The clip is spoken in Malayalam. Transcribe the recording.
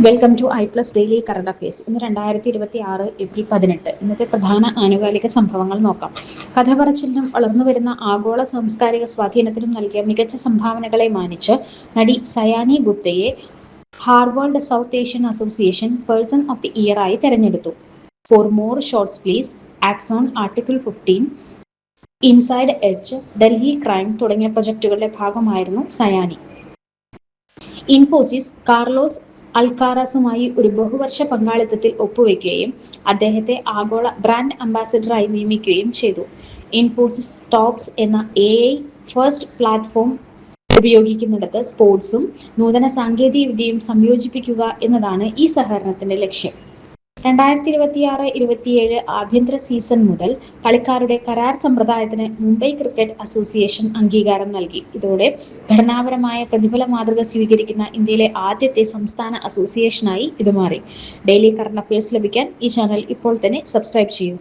വെൽക്കം ടു ഐ+ ഡെയിലി കറണ്ട് അഫയേഴ്സ്. ഇന്ന് 2026 ഏപ്രിൽ 18. ഇന്നത്തെ പ്രധാന ആനുകാലിക സംഭവങ്ങൾ നോക്കാം. കഥ പറച്ചിലിനും വളർന്നുവരുന്ന ആഗോള സാംസ്കാരിക സ്വാധീനത്തിനും നൽകിയ മികച്ച സംഭാവനകളെ മാനിച്ച് നടി സയാനി ഗുപ്തയെ Harvard South Asian Association person of the year ആയി തെരഞ്ഞെടുത്തു. For more shorts please, Axone, article 15, Inside Edge, Delhi Crime തുടങ്ങിയ പ്രൊജക്ടുകളുടെ ഭാഗമായിരുന്നു സയാനി. ഇൻഫോസിസ് കാർലോസ് അൽക്കാറാസുമായി ഒരു ബഹുവർഷ പങ്കാളിത്തത്തിൽ ഒപ്പുവെക്കുകയും അദ്ദേഹത്തെ ആഗോള ബ്രാൻഡ് അംബാസഡറായി നിയമിക്കുകയും ചെയ്തു. ഇൻഫോസിസ് ടോപ്സ് എന്ന AI ഫസ്റ്റ് പ്ലാറ്റ്ഫോം ഉപയോഗിക്കുന്നിടത്ത് സ്പോർട്സും നൂതന സാങ്കേതികവിദ്യയും സംയോജിപ്പിക്കുക എന്നതാണ് ഈ സഹകരണത്തിന്റെ ലക്ഷ്യം. 2026-27 ആഭ്യന്തര സീസൺ മുതൽ കളിക്കാരുടെ കരാർ സമ്പ്രദായത്തിന് മുംബൈ ക്രിക്കറ്റ് അസോസിയേഷൻ അംഗീകാരം നൽകി. ഇതോടെ ഘടനാപരമായ പ്രതിഫല മാതൃക സ്വീകരിക്കുന്ന ഇന്ത്യയിലെ ആദ്യത്തെ സംസ്ഥാന അസോസിയേഷനായി ഇത് മാറി. ഡെയിലി കറണ്ട് അഫയേഴ്സ് ലഭിക്കാൻ ഈ ചാനൽ ഇപ്പോൾ തന്നെ സബ്സ്ക്രൈബ് ചെയ്യൂ.